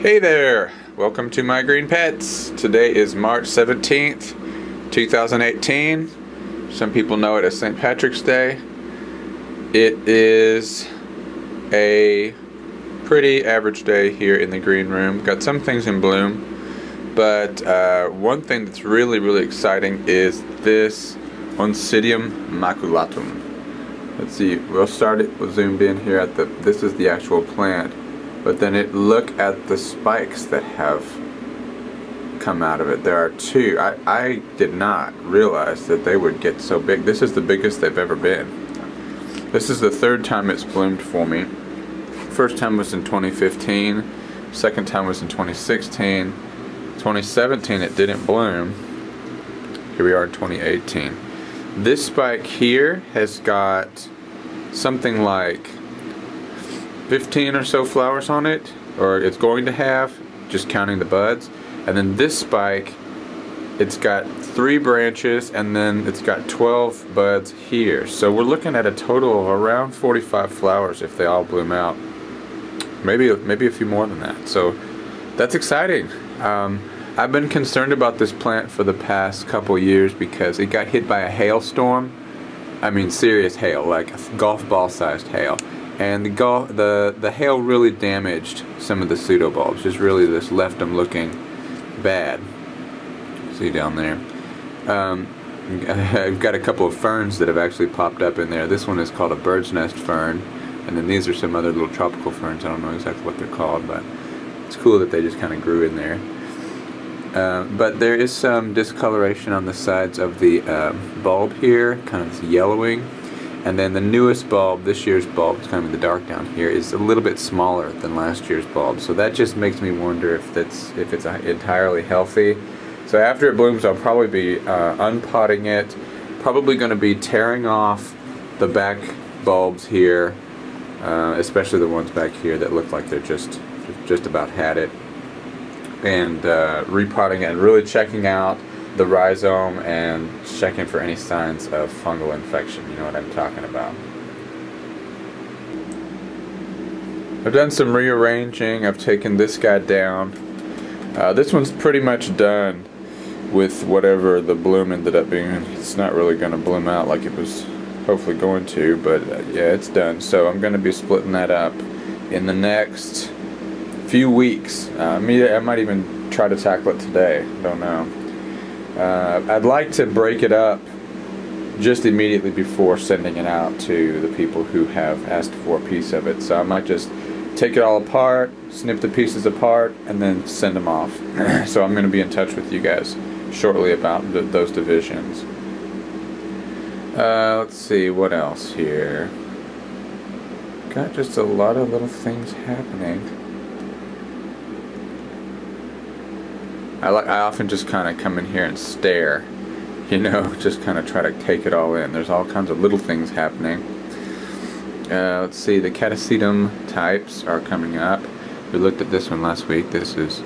Hey there! Welcome to My Green Pets. Today is March 17th, 2018. Some people know it as St. Patrick's Day. It is a pretty average day here in the green room. Got some things in bloom, but one thing that's really exciting is this Oncidium maculatum. Let's see, we'll zoom in here at this is the actual plant. But then look at the spikes that have come out of it. There are two. I did not realize that they would get so big. This is the biggest they've ever been. This is the third time it's bloomed for me. First time was in 2015. Second time was in 2016. 2017 it didn't bloom. Here we are in 2018. This spike here has got something like 15 or so flowers on it, or it's going to have, just counting the buds. And then this spike, it's got 3 branches, and then it's got 12 buds here. So we're looking at a total of around 45 flowers if they all bloom out. Maybe a few more than that. So that's exciting. I've been concerned about this plant for the past couple years because it got hit by a hailstorm. I mean serious hail, like a golf ball sized hail. And the hail really damaged some of the pseudobulbs. Just left them looking bad. See down there. I've got a couple of ferns that have actually popped up in there. This one is called a bird's nest fern, and then these are some other little tropical ferns. I don't know exactly what they're called, but it's cool that they just kind of grew in there. But there is some discoloration on the sides of the bulb here, kind of yellowing. And then the newest bulb, this year's bulb, it's kind of in the dark down here, is a little bit smaller than last year's bulb. So that just makes me wonder if it's entirely healthy. So after it blooms, I'll probably be unpotting it. Probably going to be tearing off the back bulbs here, especially the ones back here that look like they're just about had it, and repotting it and really checking out the rhizome and checking for any signs of fungal infection. You know what I'm talking about. I've done some rearranging. I've taken this guy down. This one's pretty much done with whatever the bloom ended up being. It's not really going to bloom out like it was hopefully going to, but yeah, it's done. So I'm going to be splitting that up in the next few weeks. I might even try to tackle it today. Don't know. I'd like to break it up just immediately before sending it out to the people who have asked for a piece of it. So I might just take it all apart, snip the pieces apart, and then send them off. So I'm going to be in touch with you guys shortly about those divisions. Let's see, what else here? Got just a lot of little things happening. I often just kind of come in here and stare, you know, just kind of try to take it all in. There's all kinds of little things happening. Let's see, the Catasetum types are coming up. We looked at this one last week. This is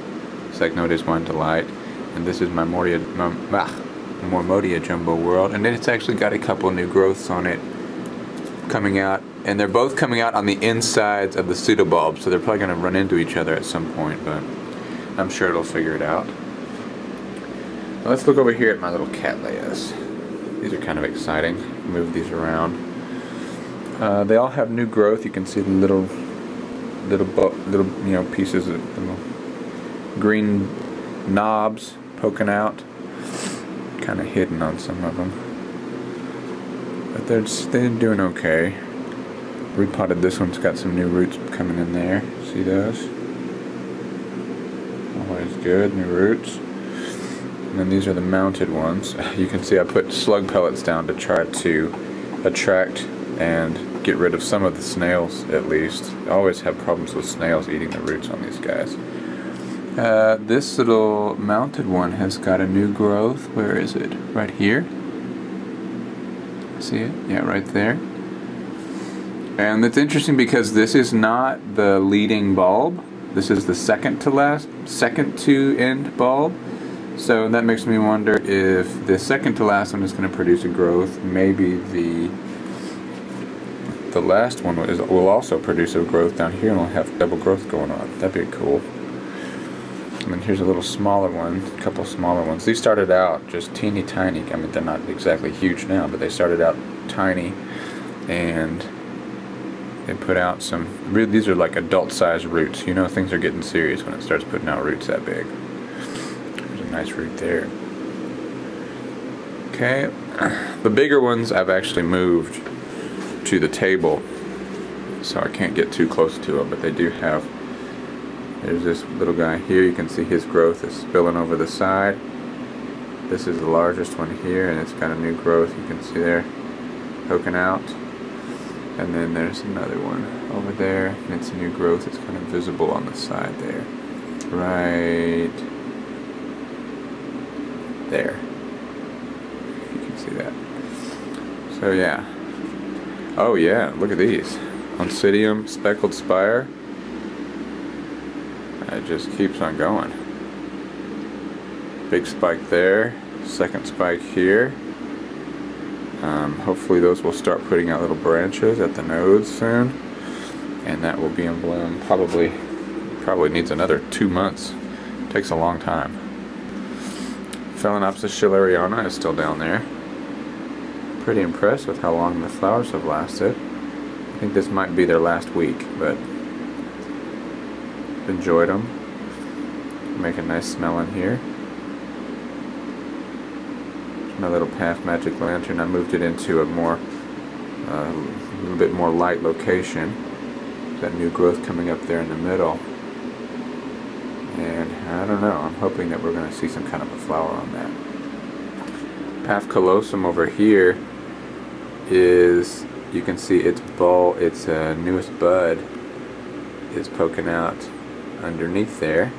Cycnodes One Delight, and this is my Mormodia Jumbo World. And then it's actually got a couple of new growths on it coming out, and they're both coming out on the insides of the pseudobulbs, so they're probably going to run into each other at some point, but I'm sure it'll figure it out. Let's look over here at my little cattleyas. These are kind of exciting. Move these around. They all have new growth. You can see the little pieces of little green knobs poking out, kind of hidden on some of them. But they're doing okay. Repotted this one's got some new roots coming in there. See those? Always good, new roots. And then these are the mounted ones. You can see I put slug pellets down to try to attract and get rid of some of the snails, at least. I always have problems with snails eating the roots on these guys. This little mounted one has got a new growth. Where is it? Right here? See it? Yeah, right there. And it's interesting because this is not the leading bulb. This is the second to end bulb. So that makes me wonder if the second to last one is going to produce a growth. Maybe the last one will also produce a growth down here, and we'll have double growth going on. That'd be cool. And then here's a little smaller one, a couple smaller ones. These started out just teeny tiny. I mean, they're not exactly huge now, but they started out tiny, and they put out some, really, these are like adult-sized roots. You know things are getting serious when it starts putting out roots that big. There's a nice root there. Okay, the bigger ones I've actually moved to the table, so I can't get too close to them, but they do have, there's this little guy here. You can see his growth is spilling over the side. This is the largest one here, and it's got a new growth. You can see there poking out. And then there's another one over there, and it's a new growth. It's kind of visible on the side there. Right there. You can see that. So yeah. Oh yeah, look at these. Oncidium speckled spire. It just keeps on going. Big spike there, second spike here. Hopefully those will start putting out little branches at the nodes soon, and that will be in bloom. Probably needs another 2 months. Takes a long time. Phalaenopsis schilleriana is still down there. Pretty impressed with how long the flowers have lasted. I think this might be their last week, but enjoyed them. Make a nice smell in here. There's my little Path Magic Lantern. I moved it into a little bit more light location. That new growth coming up there in the middle. And I don't know, I'm hoping that we're going to see some kind of a flower on that. Path Callosum over here is, you can see its newest bud is poking out underneath there,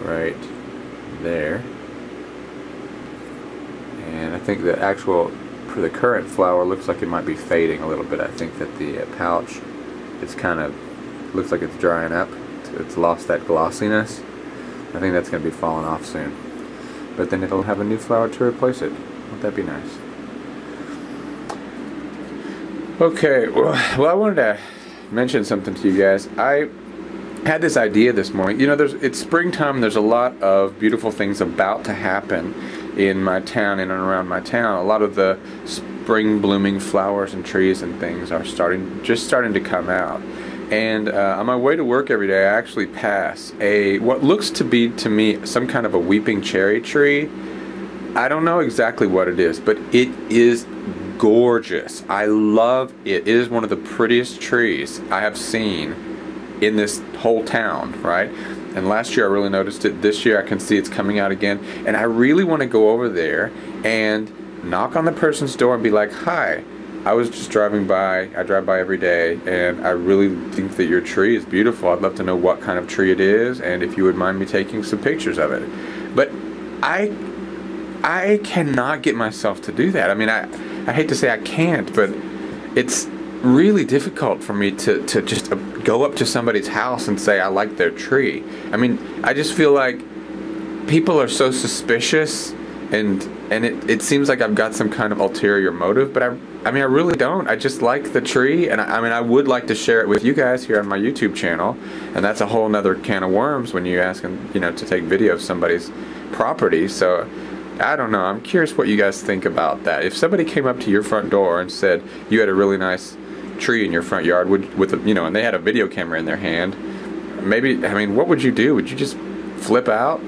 right there. And I think the for the current flower looks like it might be fading a little bit. I think that the pouch, it's kind of, looks like it's drying up. It's lost that glossiness. I think that's going to be falling off soon. But then it'll have a new flower to replace it. Won't that be nice? Okay, well I wanted to mention something to you guys. I had this idea this morning. You know, it's springtime. There's a lot of beautiful things about to happen in my town, in and around my town. A lot of the spring blooming flowers and trees and things are just starting to come out. And on my way to work every day, I actually pass what looks to be, to me, some kind of a weeping cherry tree. I don't know exactly what it is, but it is gorgeous. I love it. It is one of the prettiest trees I have seen in this whole town, right? And last year I really noticed it. This year I can see it's coming out again. And I really want to go over there and knock on the person's door and be like, hi, I was just driving by. I drive by every day, and I really think that your tree is beautiful. I'd love to know what kind of tree it is, and if you would mind me taking some pictures of it. But I cannot get myself to do that. I mean, I hate to say I can't, but it's really difficult for me to just go up to somebody's house and say I like their tree. I mean, I just feel like people are so suspicious, and it seems like I've got some kind of ulterior motive, but I mean, I really don't. I just like the tree, and I mean, I would like to share it with you guys here on my YouTube channel, and that's a whole nother can of worms when you ask them, you know, to take video of somebody's property. So I don't know. I'm curious what you guys think about that. If somebody came up to your front door and said you had a really nice tree in your front yard and they had a video camera in their hand, maybe, I mean, what would you do? Would you just flip out?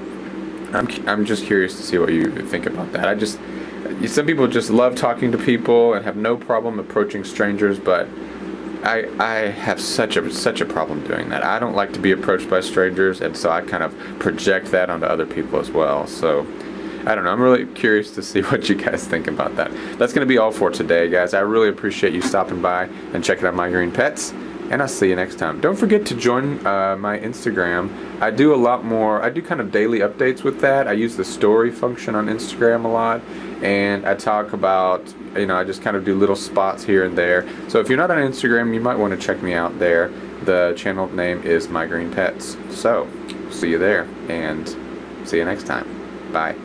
I'm just curious to see what you think about that. Some people just love talking to people and have no problem approaching strangers, but I have such a problem doing that. I don't like to be approached by strangers, and so I kind of project that onto other people as well. So I don't know. I'm really curious to see what you guys think about that. That's going to be all for today, guys. I really appreciate you stopping by and checking out My Green Pets, and I'll see you next time. Don't forget to join my Instagram. I do a lot more. I do kind of daily updates with that. I use the story function on Instagram a lot, and I talk about, I just kind of do little spots here and there. So if you're not on Instagram, you might want to check me out there. The channel name is My Green Pets. So see you there, and see you next time. Bye.